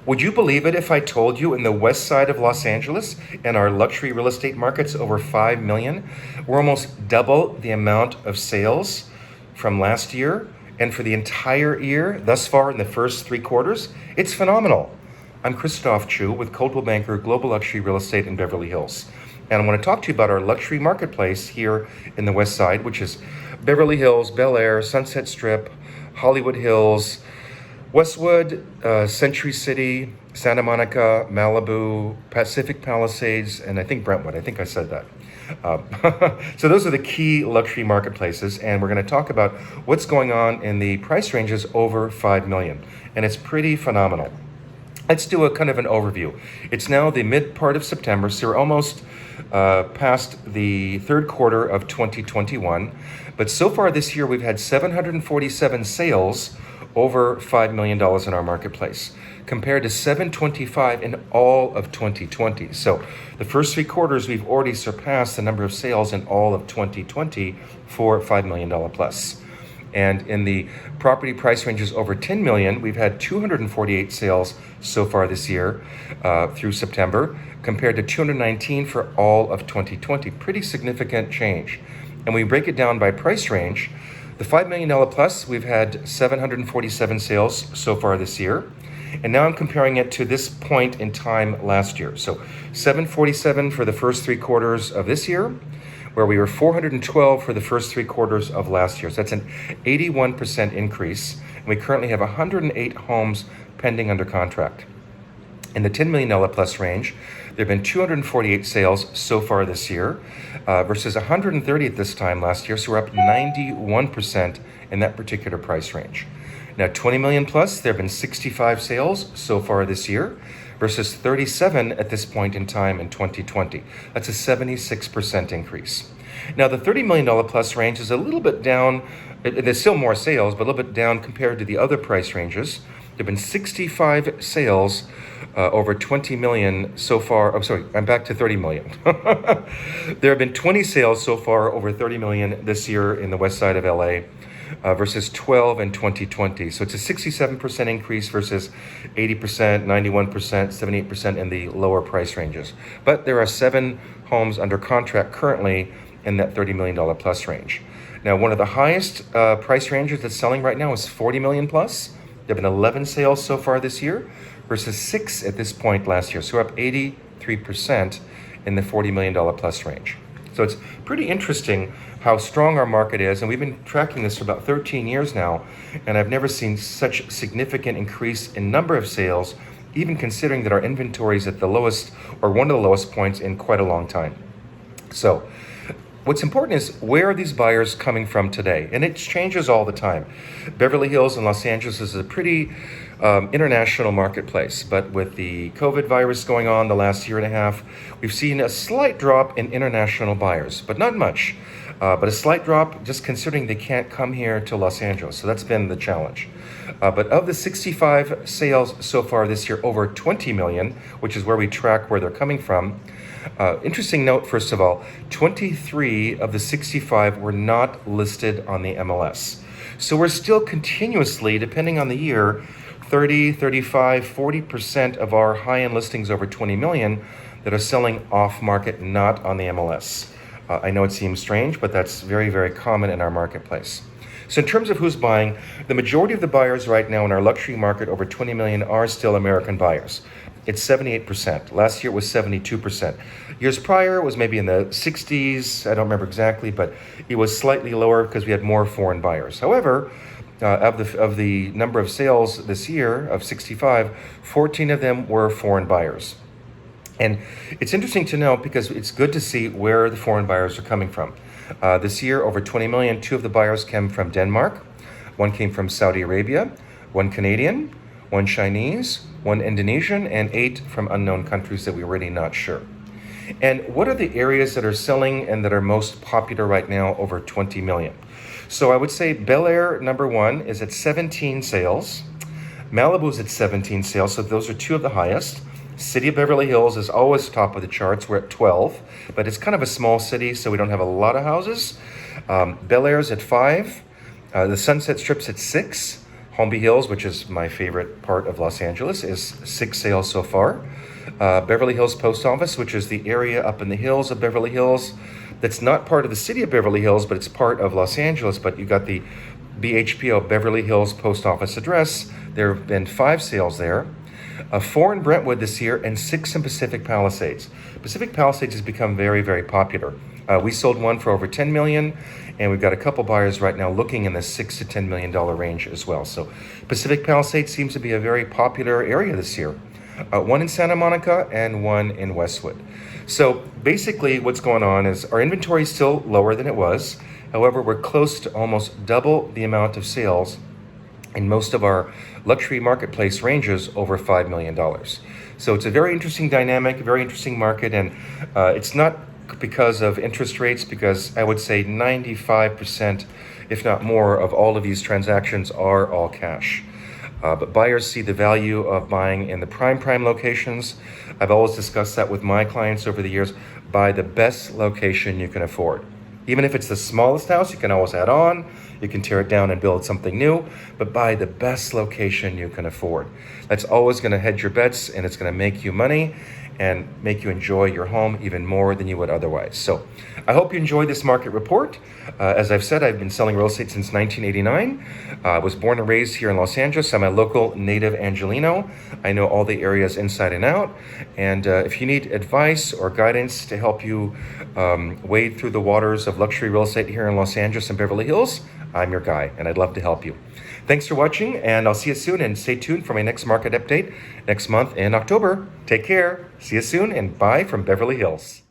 Would you believe it if I told you in the west side of Los Angeles, in our luxury real estate markets over 5 million, we're almost double the amount of sales from last year, and for the entire year thus far in the first 3 quarters? It's phenomenal. I'm Christophe Choo with Coldwell Banker Global Luxury Real Estate in Beverly Hills. And I want to talk to you about our luxury marketplace here in the West Side, which is Beverly Hills, Bel Air, Sunset Strip, Hollywood Hills, Westwood, Century City, Santa Monica, Malibu, Pacific Palisades, and I think Brentwood. I think I said that. So those are the key luxury marketplaces, and we're going to talk about what's going on in the price ranges over 5 million, and it's pretty phenomenal. Let's do a kind of an overview. It's now the mid part of September, so we're almost past the third quarter of 2021, but so far this year we've had 747 sales over $5 million in our marketplace, compared to 725 in all of 2020. So the first 3 quarters, we've already surpassed the number of sales in all of 2020 for $5 million plus. And in the property price ranges over 10 million, we've had 248 sales so far this year through September, compared to 219 for all of 2020. Pretty significant change. And we break it down by price range. The $5 million plus, we've had 747 sales so far this year. And now I'm comparing it to this point in time last year. So 747 for the first 3 quarters of this year, where we were 412 for the first 3 quarters of last year. So that's an 81% increase. And we currently have 108 homes pending under contract. In the $10 million plus range, there have been 248 sales so far this year versus 130 at this time last year. So we're up 91% in that particular price range. Now, 20 million plus, there have been 65 sales so far this year versus 37 at this point in time in 2020. That's a 76% increase. Now, the $30 million plus range is a little bit down. There's still more sales, but a little bit down compared to the other price ranges. There have been 65 sales over 20 million so far. Oh, sorry, I'm back to 30 million. There have been 20 sales so far over 30 million this year in the west side of LA versus 12 in 2020. So it's a 67% increase versus 80%, 91%, 78% in the lower price ranges. But there are 7 homes under contract currently in that $30 million plus range. Now, one of the highest price ranges that's selling right now is 40 million plus. There have been 11 sales so far this year versus 6 at this point last year. So we're up 83% in the $40 million plus range. So it's pretty interesting how strong our market is. And we've been tracking this for about 13 years now. And I've never seen such significant increase in number of sales, even considering that our inventory is at the lowest or one of the lowest points in quite a long time. So what's important is, where are these buyers coming from today? And it changes all the time. Beverly Hills and Los Angeles is a pretty international marketplace, but with the COVID virus going on the last year and a half, we've seen a slight drop in international buyers, but not much. But a slight drop, just considering they can't come here to Los Angeles. So that's been the challenge. But of the 65 sales so far this year, over 20 million, which is where we track where they're coming from. Interesting note, first of all, 23 of the 65 were not listed on the MLS. So we're still continuously, depending on the year, 30, 35, 40% of our high-end listings over 20 million that are selling off-market, not on the MLS. I know it seems strange, but that's very, very common in our marketplace. So in terms of who's buying, the majority of the buyers right now in our luxury market over 20 million are still American buyers. It's 78%. Last year it was 72%. Years prior it was maybe in the 60s. I don't remember exactly, but it was slightly lower because we had more foreign buyers. However, of the number of sales this year of 65, 14 of them were foreign buyers. And it's interesting to know because it's good to see where the foreign buyers are coming from. This year, over 20 million, 2 of the buyers came from Denmark, 1 came from Saudi Arabia, 1 Canadian, 1 Chinese, 1 Indonesian, and 8 from unknown countries that we're really not sure. And what are the areas that are selling and that are most popular right now over 20 million? So I would say Bel Air, number 1, is at 17 sales. Malibu is at 17 sales, so those are 2 of the highest. City of Beverly Hills is always top of the charts. We're at 12, but it's kind of a small city, so we don't have a lot of houses. Bel Air's at 5. The Sunset Strip's at 6. Holmby Hills, which is my favorite part of Los Angeles, is 6 sales so far. Beverly Hills Post Office, which is the area up in the hills of Beverly Hills, that's not part of the city of Beverly Hills, but it's part of Los Angeles. But you got the BHPO, Beverly Hills Post Office address. There have been 5 sales there. 4 in Brentwood this year, and 6 in Pacific Palisades. Pacific Palisades has become very, very popular. We sold one for over $10 million, and we've got a couple buyers right now looking in the $6 to $10 million range as well. So Pacific Palisades seems to be a very popular area this year. One in Santa Monica and one in Westwood. So basically what's going on is our inventory is still lower than it was. However, we're close to almost double the amount of sales in most of our luxury marketplace ranges over $5 million. So it's a very interesting dynamic, very interesting market, and it's not because of interest rates, because I would say 95%, if not more, of all of these transactions are all cash. But buyers see the value of buying in the prime locations. I've always discussed that with my clients over the years. Buy the best location you can afford. Even if it's the smallest house, you can always add on. You can tear it down and build something new, but buy the best location you can afford. That's always going to hedge your bets, and it's going to make you money and make you enjoy your home even more than you would otherwise. So I hope you enjoyed this market report. As I've said, I've been selling real estate since 1989. I was born and raised here in Los Angeles. I'm a local native Angelino. I know all the areas inside and out. And if you need advice or guidance to help you wade through the waters of luxury real estate here in Los Angeles and Beverly Hills, I'm your guy, and I'd love to help you. Thanks for watching, and I'll see you soon, and stay tuned for my next market update next month in October. Take care. See you soon, and bye from Beverly Hills.